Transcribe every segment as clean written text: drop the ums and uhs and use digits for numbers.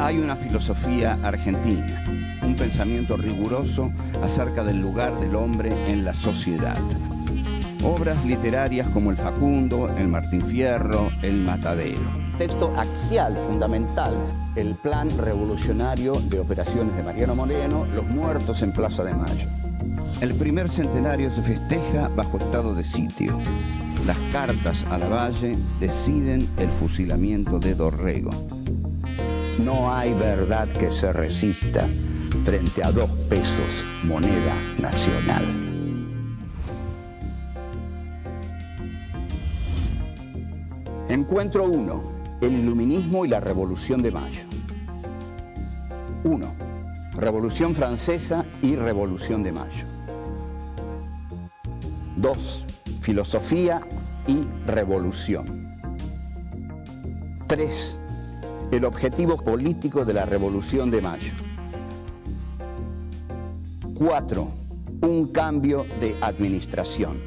Hay una filosofía argentina, un pensamiento riguroso acerca del lugar del hombre en la sociedad. Obras literarias como El Facundo, El Martín Fierro, El Matadero. Texto axial, fundamental, el plan revolucionario de operaciones de Mariano Moreno, Los muertos en Plaza de Mayo. El primer centenario se festeja bajo estado de sitio. Las cartas a Lavalle deciden el fusilamiento de Dorrego. No hay verdad que se resista frente a 2 pesos, moneda nacional. Encuentro 1. El iluminismo y la Revolución de Mayo. 1. Revolución Francesa y Revolución de Mayo. 2. Filosofía y revolución. 3. El objetivo político de la Revolución de Mayo. 4. Un cambio de administración.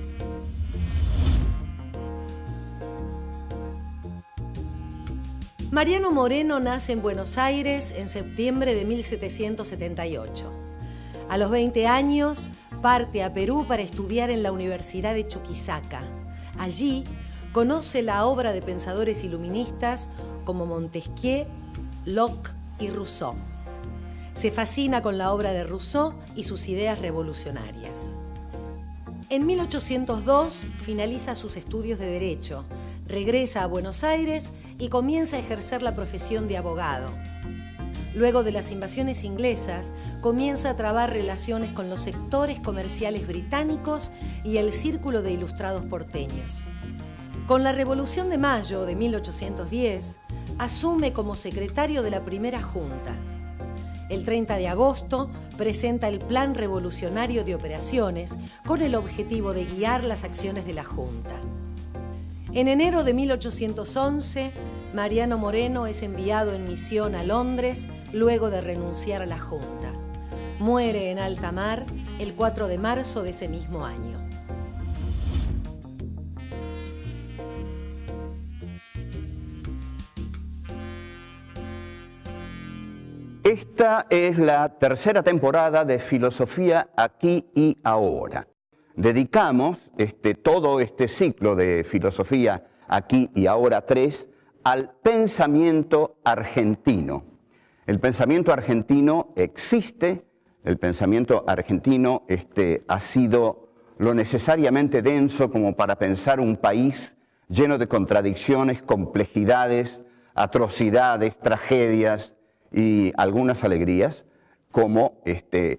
Mariano Moreno nace en Buenos Aires en septiembre de 1778. A los 20 años parte a Perú para estudiar en la Universidad de Chuquisaca. Allí conoce la obra de pensadores iluministas como Montesquieu, Locke y Rousseau. Se fascina con la obra de Rousseau y sus ideas revolucionarias. En 1802 finaliza sus estudios de Derecho, regresa a Buenos Aires y comienza a ejercer la profesión de abogado. Luego de las invasiones inglesas, comienza a trabar relaciones con los sectores comerciales británicos y el círculo de ilustrados porteños. Con la Revolución de Mayo de 1810, asume como secretario de la primera junta. El 30 de agosto presenta el Plan Revolucionario de Operaciones con el objetivo de guiar las acciones de la junta. En enero de 1811, Mariano Moreno es enviado en misión a Londres luego de renunciar a la junta. Muere en alta mar el 4 de marzo de ese mismo año. Esta es la tercera temporada de Filosofía Aquí y Ahora. Dedicamos todo este ciclo de Filosofía Aquí y Ahora 3 al pensamiento argentino. El pensamiento argentino existe, el pensamiento argentino ha sido lo necesariamente denso como para pensar un país lleno de contradicciones, complejidades, atrocidades, tragedias y algunas alegrías, como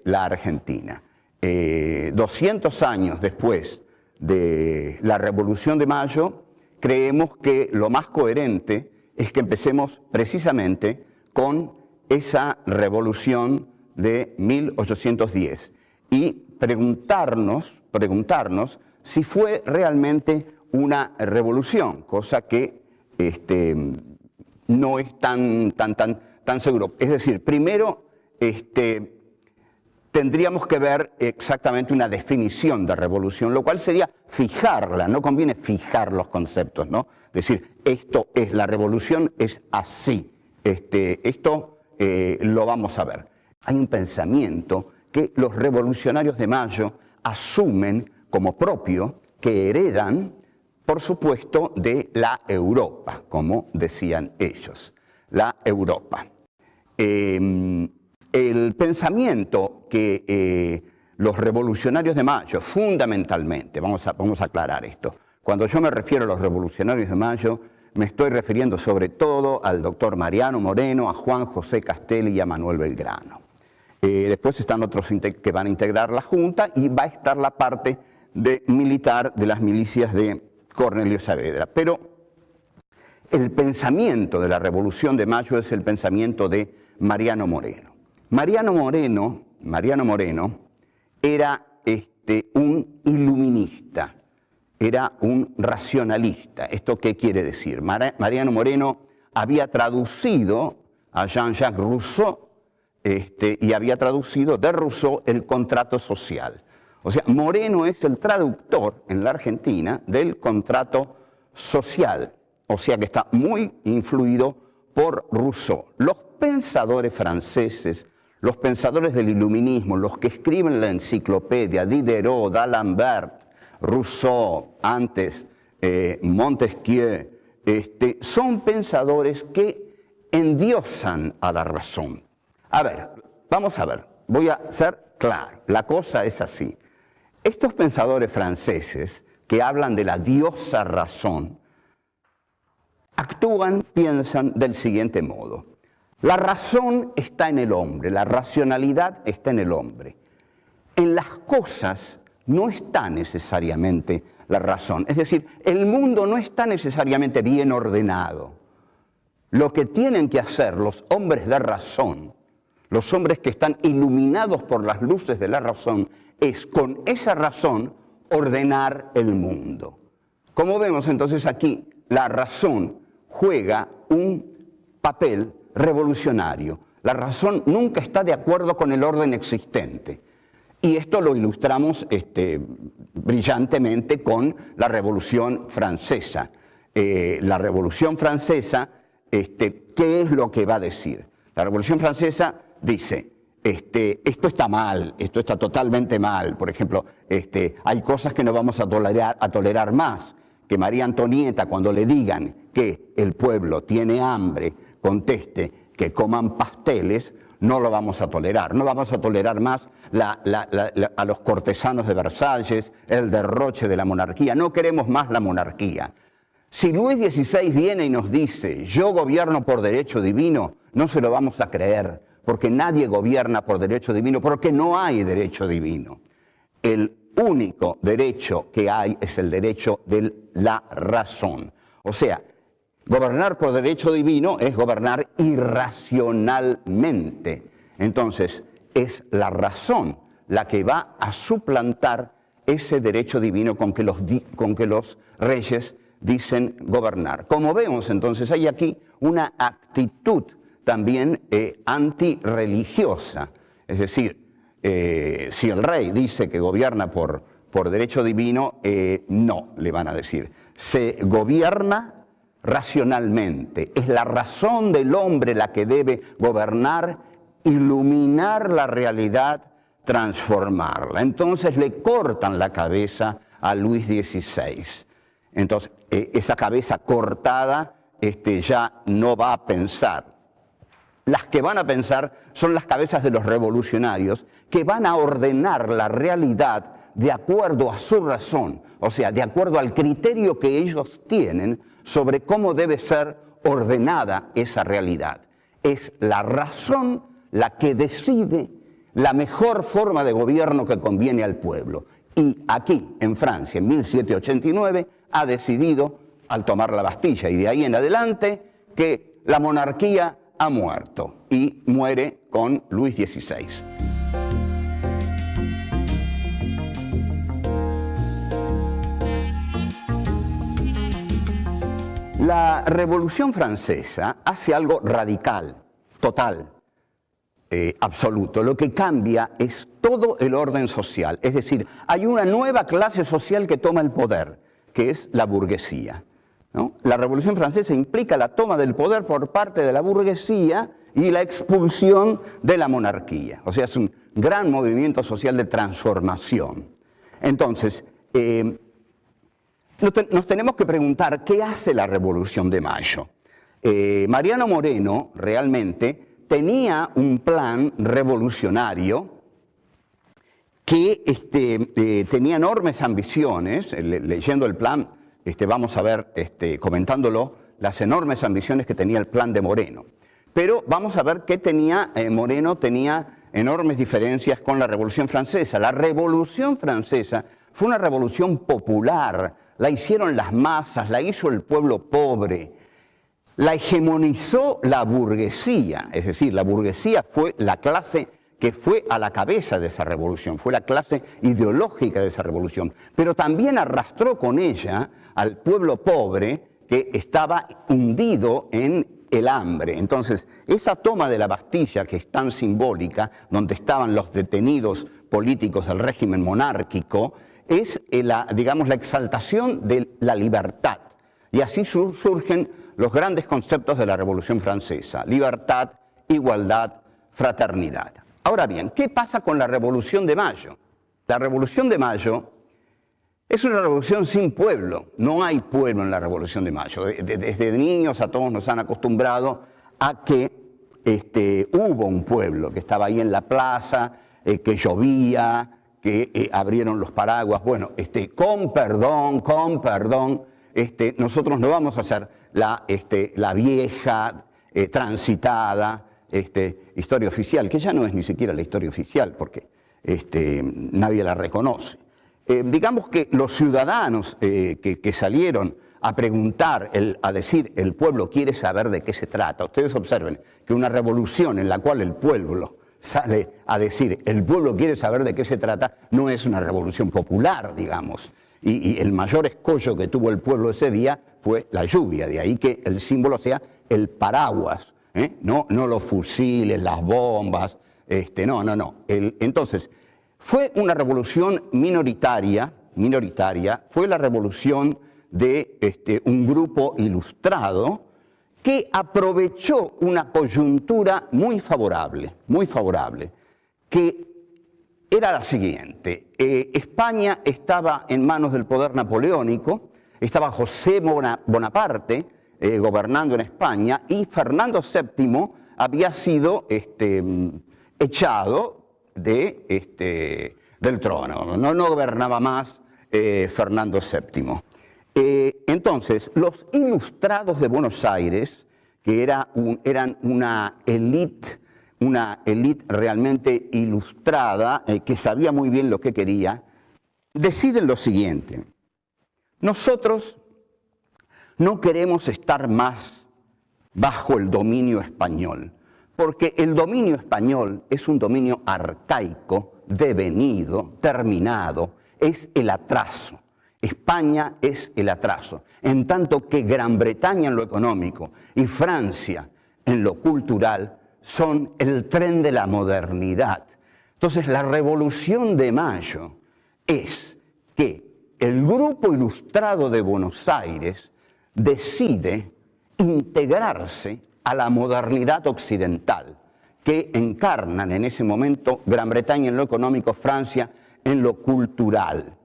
la Argentina. 200 años después de la Revolución de Mayo, creemos que lo más coherente es que empecemos precisamente con esa revolución de 1810 y preguntarnos si fue realmente una revolución, cosa que no es tan seguro. Es decir, primero tendríamos que ver exactamente una definición de revolución, lo cual sería fijarla, no conviene fijar los conceptos, ¿no? Decir, esto es la revolución, es así, esto lo vamos a ver. Hay un pensamiento que los revolucionarios de Mayo asumen como propio, que heredan, por supuesto, de la Europa, como decían ellos, la Europa. El pensamiento que los revolucionarios de Mayo, fundamentalmente, vamos a aclarar esto, cuando yo me refiero a los revolucionarios de Mayo, me estoy refiriendo sobre todo al doctor Mariano Moreno, a Juan José Castelli y a Manuel Belgrano. Después están otros que van a integrar la Junta y va a estar la parte militar de las milicias de Cornelio Saavedra. Pero el pensamiento de la Revolución de Mayo es el pensamiento de Mariano Moreno. Mariano Moreno era un iluminista, era un racionalista. ¿Esto qué quiere decir? Mariano Moreno había traducido a Jean-Jacques Rousseau y había traducido de Rousseau el contrato social. O sea, Moreno es el traductor en la Argentina del contrato social. O sea que está muy influido por Rousseau. Los pensadores franceses, los pensadores del iluminismo, los que escriben la enciclopedia, Diderot, d'Alembert, Rousseau, antes Montesquieu, son pensadores que endiosan a la razón. A ver, vamos a ver, voy a ser claro, la cosa es así. Estos pensadores franceses que hablan de la diosa razón, actúan, piensan del siguiente modo. La razón está en el hombre, la racionalidad está en el hombre. En las cosas no está necesariamente la razón. Es decir, el mundo no está necesariamente bien ordenado. Lo que tienen que hacer los hombres de razón, los hombres que están iluminados por las luces de la razón, es con esa razón ordenar el mundo. Como vemos entonces aquí, la razón juega un papel revolucionario. La razón nunca está de acuerdo con el orden existente. Y esto lo ilustramos brillantemente con la Revolución Francesa. La Revolución Francesa, ¿qué es lo que va a decir? La Revolución Francesa dice, esto está mal, esto está totalmente mal. Por ejemplo, hay cosas que no vamos a tolerar más. Que María Antonieta, cuando le digan que el pueblo tiene hambre, conteste que coman pasteles, no lo vamos a tolerar. No vamos a tolerar más a los cortesanos de Versalles, el derroche de la monarquía. No queremos más la monarquía. Si Luis XVI viene y nos dice, yo gobierno por derecho divino, no se lo vamos a creer, porque nadie gobierna por derecho divino, porque no hay derecho divino. El único derecho que hay es el derecho de la razón. O sea, gobernar por derecho divino es gobernar irracionalmente. Entonces, es la razón la que va a suplantar ese derecho divino con que los reyes dicen gobernar. Como vemos, entonces, hay aquí una actitud también antirreligiosa. Es decir, si el rey dice que gobierna por derecho divino, no, le van a decir. Se gobierna racionalmente. Es la razón del hombre la que debe gobernar, iluminar la realidad, transformarla. Entonces le cortan la cabeza a Luis XVI. Entonces, esa cabeza cortada ya no va a pensar. Las que van a pensar son las cabezas de los revolucionarios que van a ordenar la realidad de acuerdo a su razón, o sea, de acuerdo al criterio que ellos tienen sobre cómo debe ser ordenada esa realidad. Es la razón la que decide la mejor forma de gobierno que conviene al pueblo. Y aquí, en Francia, en 1789, ha decidido, al tomar la Bastilla y de ahí en adelante, que la monarquía ha muerto y muere con Luis XVI. La Revolución Francesa hace algo radical, total, absoluto. Lo que cambia es todo el orden social. Es decir, hay una nueva clase social que toma el poder, que es la burguesía, ¿no? La Revolución Francesa implica la toma del poder por parte de la burguesía y la expulsión de la monarquía. O sea, es un gran movimiento social de transformación. Entonces, nos tenemos que preguntar, ¿qué hace la Revolución de Mayo? Mariano Moreno realmente tenía un plan revolucionario que tenía enormes ambiciones. Leyendo el plan, vamos a ver, comentándolo, las enormes ambiciones que tenía el plan de Moreno. Pero vamos a ver qué tenía Moreno. Tenía enormes diferencias con la Revolución Francesa. La Revolución Francesa fue una revolución popular. La hicieron las masas, la hizo el pueblo pobre. La hegemonizó la burguesía, es decir, la burguesía fue la clase que fue a la cabeza de esa revolución, fue la clase ideológica de esa revolución, pero también arrastró con ella al pueblo pobre que estaba hundido en el hambre. Entonces, esa toma de la Bastilla, que es tan simbólica, donde estaban los detenidos políticos del régimen monárquico, es digamos, la exaltación de la libertad. Y así surgen los grandes conceptos de la Revolución Francesa: libertad, igualdad, fraternidad. Ahora bien, ¿qué pasa con la Revolución de Mayo? La Revolución de Mayo es una revolución sin pueblo. No hay pueblo en la Revolución de Mayo. Desde niños a todos nos han acostumbrado a que hubo un pueblo que estaba ahí en la plaza, que llovía, que abrieron los paraguas. Bueno, con perdón, nosotros no vamos a hacer la vieja, transitada historia oficial, que ya no es ni siquiera la historia oficial, porque nadie la reconoce. Digamos que los ciudadanos que salieron a preguntar, a decir, el pueblo quiere saber de qué se trata. Ustedes observen que una revolución en la cual el pueblo sale a decir, el pueblo quiere saber de qué se trata, no es una revolución popular, digamos. Y el mayor escollo que tuvo el pueblo ese día fue la lluvia, de ahí que el símbolo sea el paraguas, no los fusiles, las bombas, no. Entonces, fue una revolución minoritaria, fue la revolución de un grupo ilustrado que aprovechó una coyuntura muy favorable, que era la siguiente. España estaba en manos del poder napoleónico, estaba José Bonaparte gobernando en España, y Fernando VII había sido echado del trono. No gobernaba más Fernando VII. Entonces, los ilustrados de Buenos Aires, que eran una élite realmente ilustrada, que sabía muy bien lo que quería, deciden lo siguiente: nosotros no queremos estar más bajo el dominio español, porque el dominio español es un dominio arcaico, devenido, terminado, es el atraso. España es el atraso, en tanto que Gran Bretaña en lo económico y Francia en lo cultural son el tren de la modernidad. Entonces, la Revolución de Mayo es que el grupo ilustrado de Buenos Aires decide integrarse a la modernidad occidental que encarnan en ese momento Gran Bretaña en lo económico, Francia en lo cultural.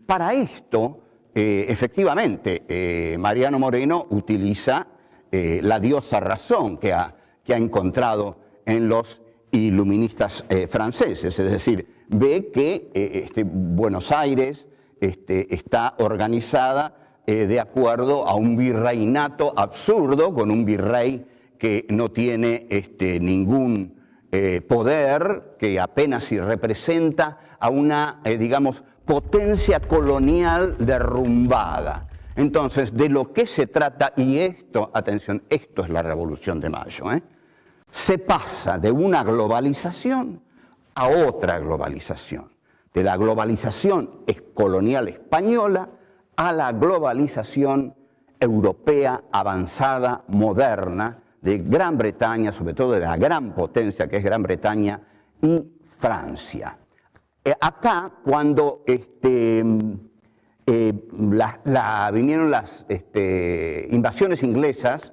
Para esto, efectivamente, Mariano Moreno utiliza la diosa razón que ha encontrado en los iluministas franceses, es decir, ve que Buenos Aires está organizada de acuerdo a un virreinato absurdo, con un virrey que no tiene ningún poder, que apenas si representa a una, digamos, potencia colonial derrumbada. Entonces, de lo que se trata, y esto, atención, esto es la Revolución de Mayo, se pasa de una globalización a otra globalización, de la globalización colonial española a la globalización europea avanzada, moderna, de Gran Bretaña, sobre todo de la gran potencia que es Gran Bretaña y Francia. Acá, cuando vinieron las invasiones inglesas,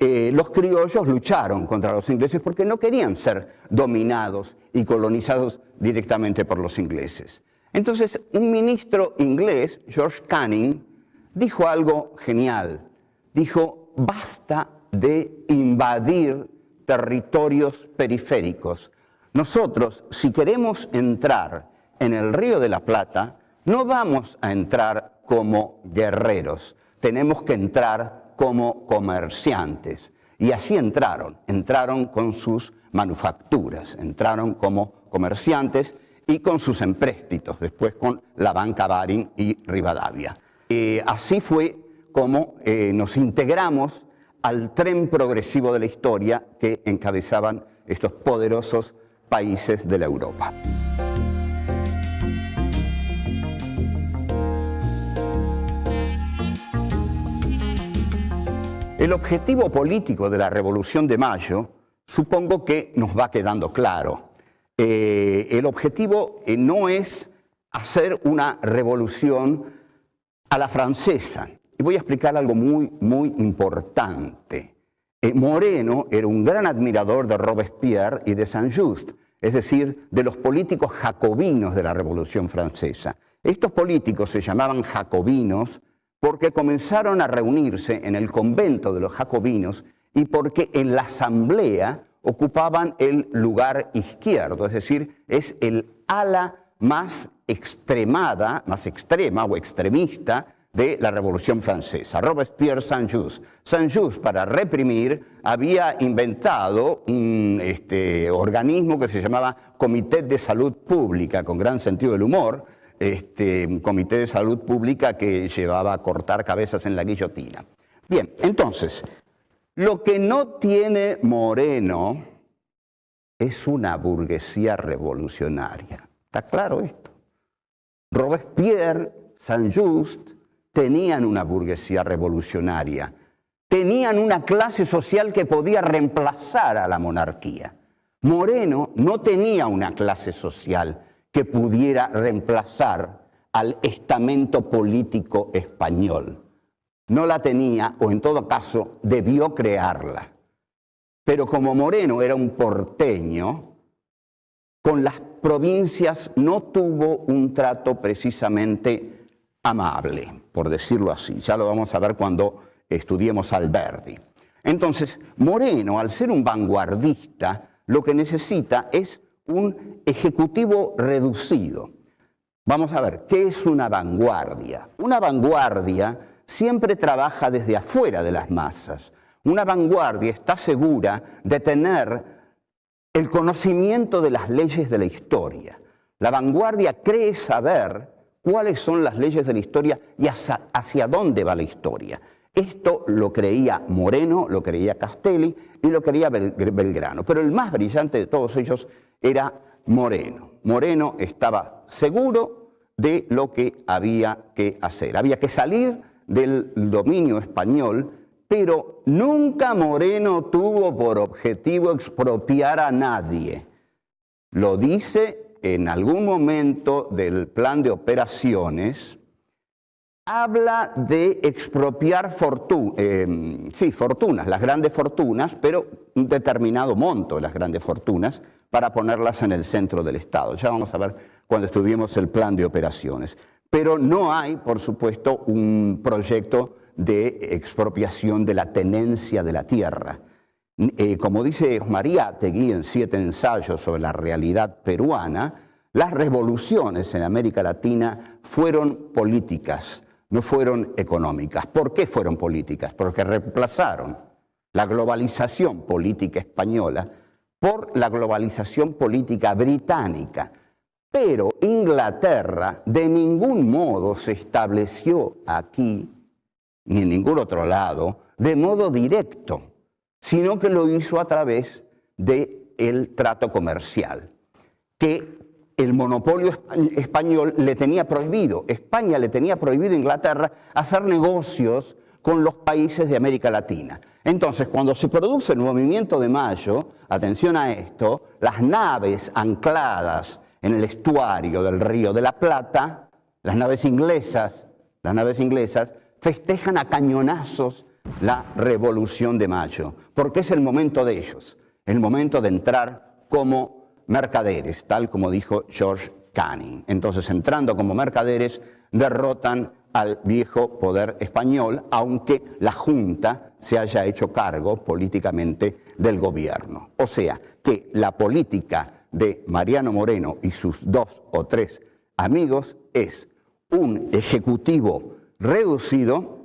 los criollos lucharon contra los ingleses porque no querían ser dominados y colonizados directamente por los ingleses. Entonces, un ministro inglés, George Canning, dijo algo genial. Dijo, basta de invadir territorios periféricos. Nosotros, si queremos entrar en el Río de la Plata, no vamos a entrar como guerreros, tenemos que entrar como comerciantes. Y así entraron con sus manufacturas, entraron como comerciantes y con sus empréstitos, después con la banca Baring y Rivadavia. Así fue como nos integramos al tren progresivo de la historia que encabezaban estos poderosos países de la Europa. El objetivo político de la Revolución de Mayo, supongo que nos va quedando claro. El objetivo no es hacer una revolución a la francesa. y voy a explicar algo muy importante. Moreno era un gran admirador de Robespierre y de Saint-Just, es decir, de los políticos jacobinos de la Revolución Francesa. Estos políticos se llamaban jacobinos porque comenzaron a reunirse en el convento de los jacobinos y porque en la asamblea ocupaban el lugar izquierdo, es decir, es el ala más extrema o extremista de la Revolución Francesa. Robespierre, Saint-Just. Saint-Just, para reprimir, había inventado un organismo que se llamaba Comité de Salud Pública, con gran sentido del humor, un Comité de Salud Pública que llevaba a cortar cabezas en la guillotina. Bien, entonces, lo que no tiene Moreno es una burguesía revolucionaria. ¿Está claro esto? Robespierre, Saint-Just tenían una burguesía revolucionaria, tenían una clase social que podía reemplazar a la monarquía. Moreno no tenía una clase social que pudiera reemplazar al estamento político español. No la tenía, o en todo caso debió crearla. Pero como Moreno era un porteño, con las provincias no tuvo un trato precisamente amable, por decirlo así. Ya lo vamos a ver cuando estudiemos Alberdi. Entonces, Moreno, al ser un vanguardista, lo que necesita es un ejecutivo reducido. Vamos a ver, ¿qué es una vanguardia? Una vanguardia siempre trabaja desde afuera de las masas. Una vanguardia está segura de tener el conocimiento de las leyes de la historia. La vanguardia cree saber cuáles son las leyes de la historia y hacia dónde va la historia. Esto lo creía Moreno, lo creía Castelli y lo creía Belgrano. Pero el más brillante de todos ellos era Moreno. Moreno estaba seguro de lo que había que hacer. Había que salir del dominio español, pero nunca Moreno tuvo por objetivo expropiar a nadie. Lo dice en algún momento del plan de operaciones, habla de expropiar fortunas, las grandes fortunas, pero un determinado monto de las grandes fortunas para ponerlas en el centro del Estado. Ya vamos a ver cuando estudiemos el plan de operaciones. Pero no hay, por supuesto, un proyecto de expropiación de la tenencia de la tierra. Como dice Mariátegui en 7 ensayos sobre la realidad peruana, las revoluciones en América Latina fueron políticas, no fueron económicas. ¿Por qué fueron políticas? Porque reemplazaron la globalización política española por la globalización política británica. Pero Inglaterra de ningún modo se estableció aquí, ni en ningún otro lado, de modo directo, sino que lo hizo a través del trato comercial, que el monopolio español le tenía prohibido. España le tenía prohibido a Inglaterra hacer negocios con los países de América Latina. Entonces, cuando se produce el movimiento de Mayo, atención a esto, las naves ancladas en el estuario del Río de la Plata, las naves inglesas festejan a cañonazos la Revolución de Mayo, porque es el momento de ellos, el momento de entrar como mercaderes, tal como dijo George Canning. Entonces, entrando como mercaderes, derrotan al viejo poder español, aunque la Junta se haya hecho cargo políticamente del gobierno. O sea, que la política de Mariano Moreno y sus 2 o 3 amigos es un ejecutivo reducido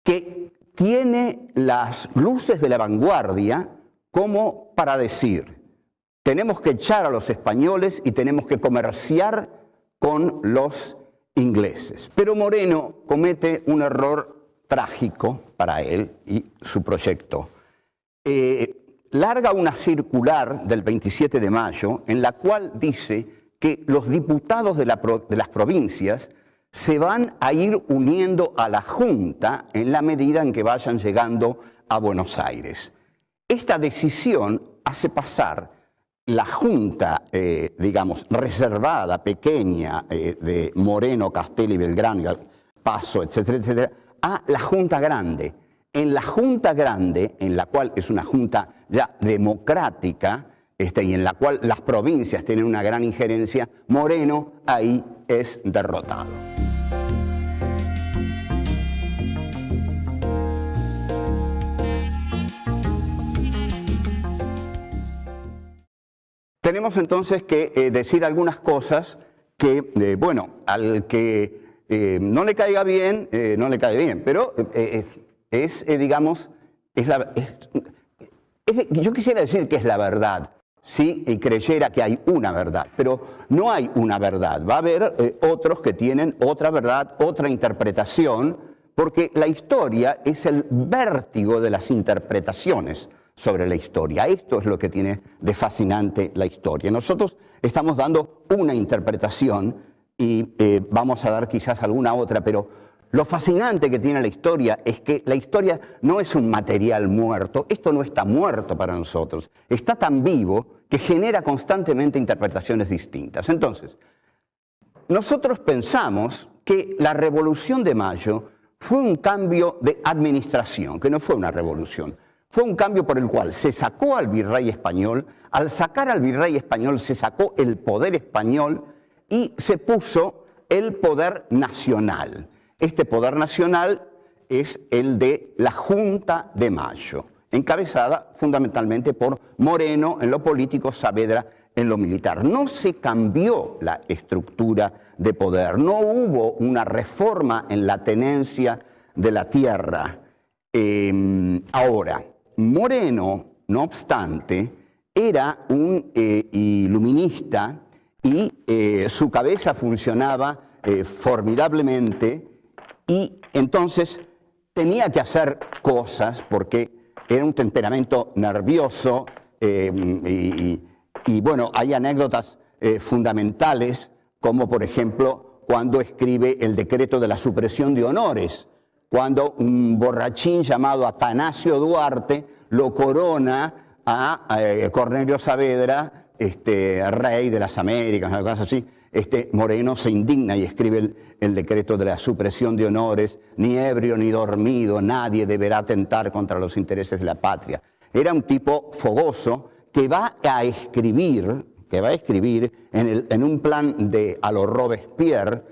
que tiene las luces de la vanguardia como para decir, tenemos que echar a los españoles y tenemos que comerciar con los ingleses. Pero Moreno comete un error trágico para él y su proyecto. Larga una circular del 27 de mayo en la cual dice que los diputados de las provincias se van a ir uniendo a la Junta en la medida en que vayan llegando a Buenos Aires. Esta decisión hace pasar la Junta, digamos, reservada, pequeña, de Moreno, Castelli, Belgrano Paso, etcétera, etcétera, a la Junta Grande. En la Junta Grande, en la cual es una junta ya democrática, y en la cual las provincias tienen una gran injerencia, Moreno ahí es derrotado. Tenemos entonces que decir algunas cosas que, bueno, al que no le caiga bien, no le cae bien, pero digamos, yo quisiera decir que es la verdad, si creyera que hay una verdad, pero no hay una verdad. Va a haber otros que tienen otra verdad, otra interpretación, porque la historia es el vértigo de las interpretaciones sobre la historia. Esto es lo que tiene de fascinante la historia. Nosotros estamos dando una interpretación y vamos a dar quizás alguna otra, pero lo fascinante que tiene la historia es que la historia no es un material muerto. Esto no está muerto para nosotros. Está tan vivo que genera constantemente interpretaciones distintas. Entonces, nosotros pensamos que la Revolución de Mayo fue un cambio de administración, que no fue una revolución. Fue un cambio por el cual se sacó al virrey español, al sacar al virrey español se sacó el poder español y se puso el poder nacional. Este poder nacional es el de la Junta de Mayo, encabezada fundamentalmente por Moreno en lo político, Saavedra en lo militar. No se cambió la estructura de poder, no hubo una reforma en la tenencia de la tierra. Ahora, Moreno, no obstante, era un iluminista y su cabeza funcionaba formidablemente y entonces tenía que hacer cosas porque era un temperamento nervioso y bueno, hay anécdotas fundamentales como por ejemplo cuando escribe el decreto de la supresión de honores, cuando un borrachín llamado Atanasio Duarte lo corona a Cornelio Saavedra, rey de las Américas, una cosa así. Moreno se indigna y escribe el decreto de la supresión de honores: ni ebrio ni dormido, nadie deberá atentar contra los intereses de la patria. Era un tipo fogoso que va a escribir en un plan a lo Robespierre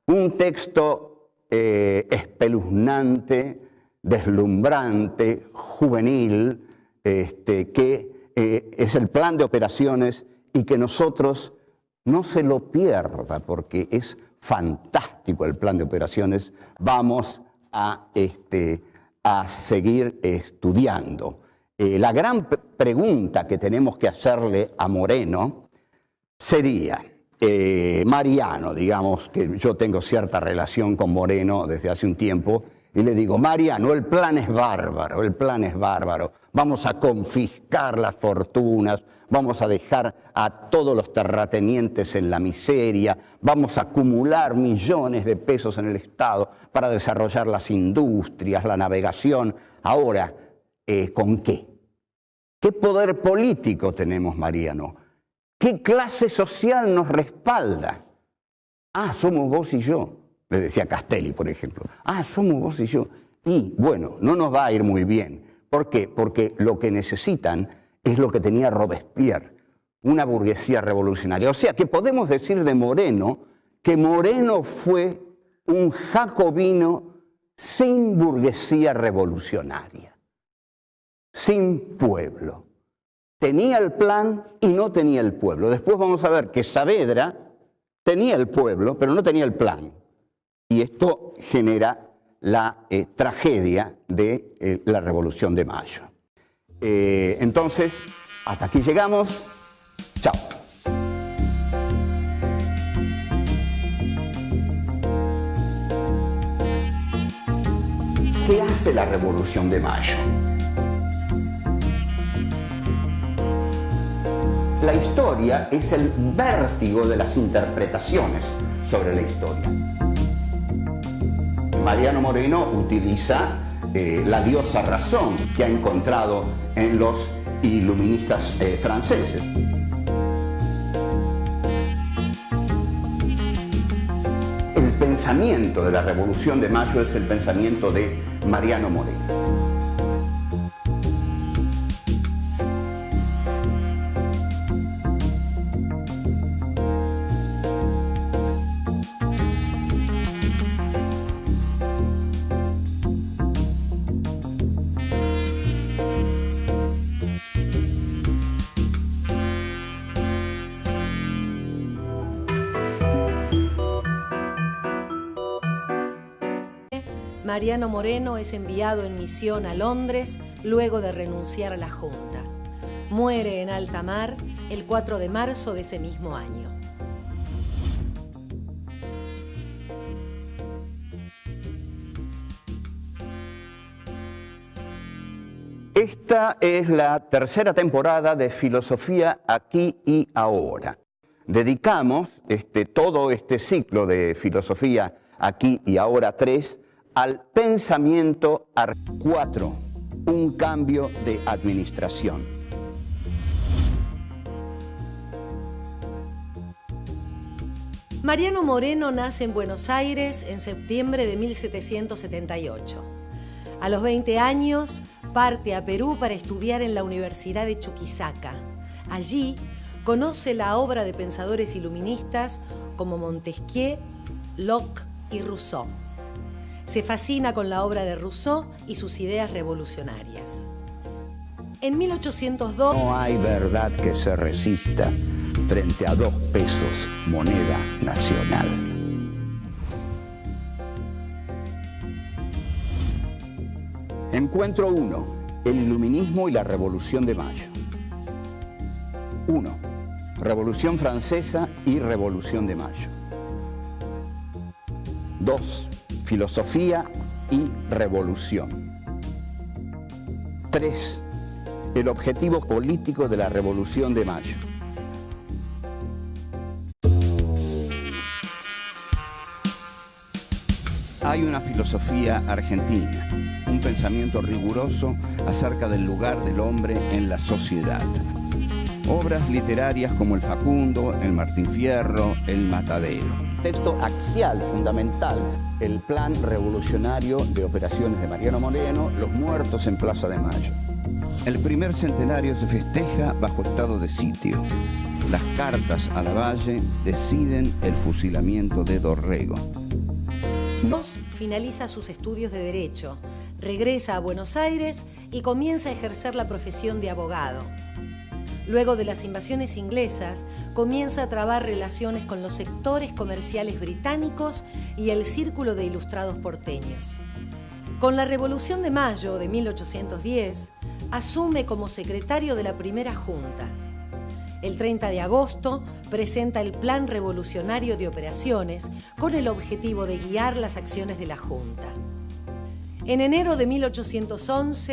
un texto espeluznante, deslumbrante, juvenil, que es el plan de operaciones y que nosotros no se lo pierda porque es fantástico el plan de operaciones. Vamos a seguir estudiando. La gran pregunta que tenemos que hacerle a Moreno sería, Mariano, digamos que yo tengo cierta relación con Moreno desde hace un tiempo, y le digo: Mariano, el plan es bárbaro, el plan es bárbaro. Vamos a confiscar las fortunas, vamos a dejar a todos los terratenientes en la miseria, vamos a acumular millones de pesos en el Estado para desarrollar las industrias, la navegación. Ahora, ¿con qué? ¿Qué poder político tenemos, Mariano? ¿Qué clase social nos respalda? Ah, somos vos y yo, le decía Castelli, por ejemplo. Ah, somos vos y yo. Y bueno, no nos va a ir muy bien. ¿Por qué? Porque lo que necesitan es lo que tenía Robespierre, una burguesía revolucionaria. O sea, que podemos decir de Moreno que Moreno fue un jacobino sin burguesía revolucionaria, sin pueblo. Tenía el plan y no tenía el pueblo. Después vamos a ver que Saavedra tenía el pueblo, pero no tenía el plan. Y esto genera la tragedia de la Revolución de Mayo. Entonces, hasta aquí llegamos. Chao. ¿Qué hace la Revolución de Mayo? La historia es el vértigo de las interpretaciones sobre la historia. Mariano Moreno utiliza la diosa razón que ha encontrado en los iluministas franceses. El pensamiento de la Revolución de Mayo es el pensamiento de Mariano Moreno. Mariano Moreno es enviado en misión a Londres luego de renunciar a la Junta. Muere en alta mar el 4 de marzo de ese mismo año. Esta es la tercera temporada de Filosofía Aquí y Ahora. Dedicamos todo este ciclo de Filosofía Aquí y Ahora 3 al pensamiento 4, un cambio de administración. Mariano Moreno nace en Buenos Aires en septiembre de 1778. A los 20 años parte a Perú para estudiar en la Universidad de Chuquisaca. Allí conoce la obra de pensadores iluministas como Montesquieu, Locke y Rousseau. Se fascina con la obra de Rousseau y sus ideas revolucionarias. En 1802... No hay verdad que se resista frente a 2 pesos, moneda nacional. Encuentro 1. El iluminismo y la Revolución de Mayo. 1. Revolución Francesa y Revolución de Mayo. 2. Filosofía y revolución. 3. El objetivo político de la Revolución de Mayo. Hay una filosofía argentina, un pensamiento riguroso acerca del lugar del hombre en la sociedad. Obras literarias como El Facundo, El Martín Fierro, El Matadero. Texto axial, fundamental, el plan revolucionario de operaciones de Mariano Moreno, Los muertos en Plaza de Mayo. El primer centenario se festeja bajo estado de sitio. Las cartas a Lavalle deciden el fusilamiento de Dorrego. Finaliza sus estudios de Derecho, regresa a Buenos Aires y comienza a ejercer la profesión de abogado. Luego de las invasiones inglesas, comienza a trabar relaciones con los sectores comerciales británicos y el círculo de ilustrados porteños. Con la Revolución de Mayo de 1810, asume como secretario de la primera Junta. El 30 de agosto presenta el Plan Revolucionario de Operaciones con el objetivo de guiar las acciones de la Junta. En enero de 1811,